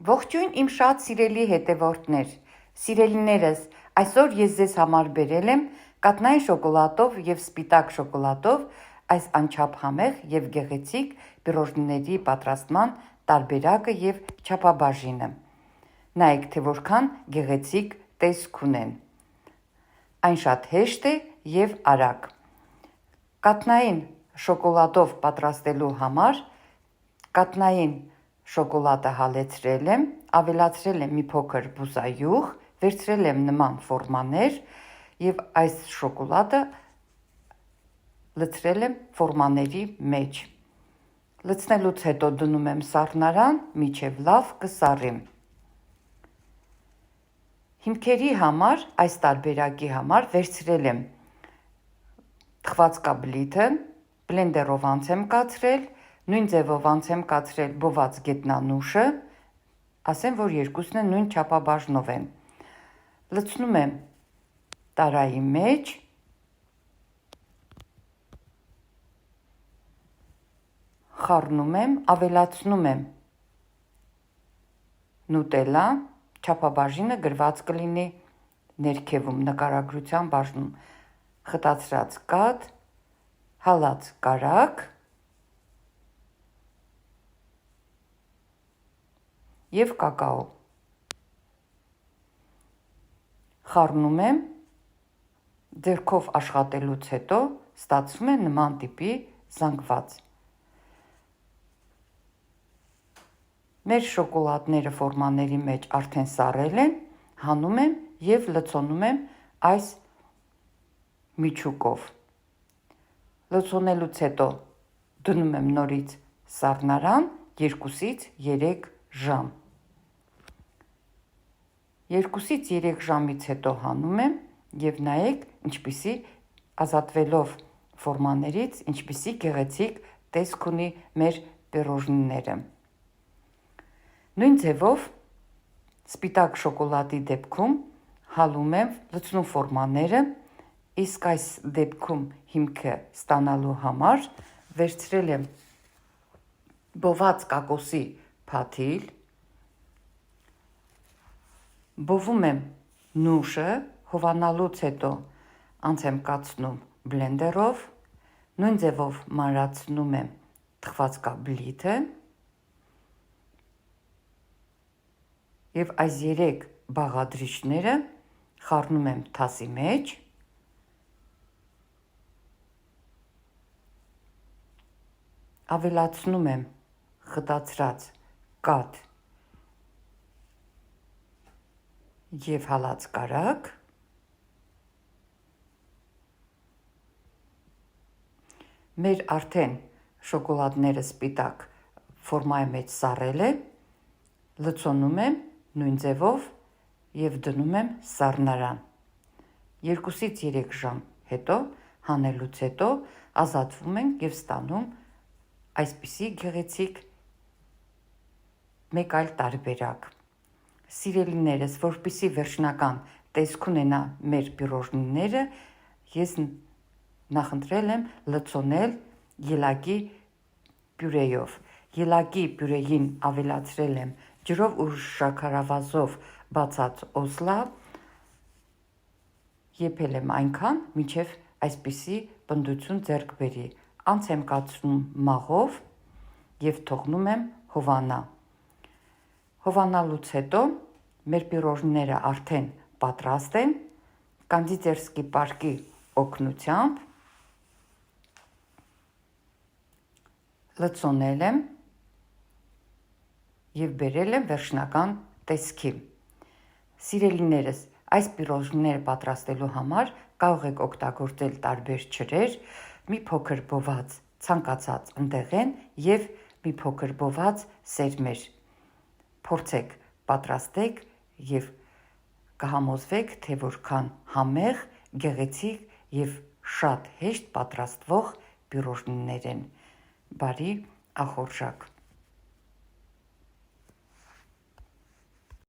Ողջույն իմ շատ սիրելի հետևորդներ, սիրելիներս, այսօր ես ձեզ համար բերել եմ կաթնային շոկոլադով և սպիտակ շոկոլադով այս անչափ համեղ և գեղեցիկ պիրոժныների պատրաստման տարբերակը և չափաբաժինը։ Նայեք, թե որքան գեղեցիկ տեսք ունեն։ Այն շատ հեշտ է և արագ։ Կաթնային շոկոլադով պատրաստելու համար կաթնային շոկոլադը հալեցրել եմ, ավելացրել եմ մի փոքր բուզայուղ, վերցրել եմ նման ֆորմաներ և այս շոկոլադը լցրել եմ ֆորմաների մեջ։ Լցնելուց հետո դնում եմ սառնարան, մինչև լավ կսառեմ։ Հիմքերի համար, այս տարբերակի համար վերցրել եմ թխվածքաբլիթը, բլենդերով անց եմ կացրել, նույն ձևով անց եմ կացրել բոված գետնանուշը, ասեմ, որ երկուսն են նույն չափաբաժնով են։ Լցնում եմ տարայի մեջ, խառնում եմ, ավելացնում եմ նուտելա, չափաբաժինը գրված կլինի ներքևում, նկարագրության բաժնում, խտացրած կաթ, հալած կարագ և կակաո։ Խառնում եմ, ձեռքով աշխատելուց հետո ստացվում է նման տիպի զանգված։ Մեր շոկոլադները ֆորմաների մեջ արդեն սառել են, հանում եմ և լցոնում եմ այս միջուկով։ Լցոնելուց հետո դնում եմ նորից սառնարան 2-ից 3 ժամ։ 2-ից 3 ժամից հետո հանում եմ և նայեք, ինչպիսի ազատվելով ֆորմաներից, ինչպիսի գեղեցիկ տեսք ունի մեր պիրոժները։ Նույն ձևով սպիտակ շոկոլադի դեպքում հալում եմ, լցնում ֆորմաները, իսկ այս դեպքում հիմքը ստանալու համար վերցրել եմ բոված կոկոսի փաթիլ, բովում եմ նուշը, հովանալուց հետո անց եմ կացնում բլենդերով, նույն ձևով մանրացնում եմ թխվածքաբլիթը և այս 3 բաղադրիչները խառնում եմ թասի մեջ, ավելացնում եմ խտացրած կաթ և հալած կարագ, մեր արդեն շոկոլադները սպիտակ ֆորմայի մեջ սառել է, լցոնում եմ նույն ձևով և դնում եմ սառնարան։ 2-ից 3 ժամ հետո, հանելուց հետո ազատվում են և ստանում այսպիսի գեղեցիկ մեկ այլ տարբերակ։ Սիրելիներս, որպեսզի վերջնական տեսք ունենա մեր պիրոժները, ես նախընտրել եմ լցոնել ելակի պյուրեով։ Ելակի պյուրեին ավելացրել եմ ջրով ու շաքարավազով բացած օսլա, եփել եմ այնքան, մինչև այսպիսի պնդություն ձեռք բերի։ Անց եմ կացնում մաղով և թողնում եմ հովանա։ Հովանալուց հետո մեր պիրոժները արդեն պատրաստ են, կոնդիտերսկի պարկի օգնությամբ լցոնել եմ և բերել եմ վերջնական տեսքի։ Սիրելիներս, այս պիրոժները պատրաստելու համար կարող եք օգտագործել տարբեր ջրեր, մի փոքր բոված ցանկացած ընդեղեն և մի փոքր բոված սերմեր։ Փորձեք, պատրաստեք և կհամոզվեք, թե որքան համեղ, գեղեցիկ և շատ հեշտ պատրաստվող պիրոժներ են։ Բարի ախորժակ։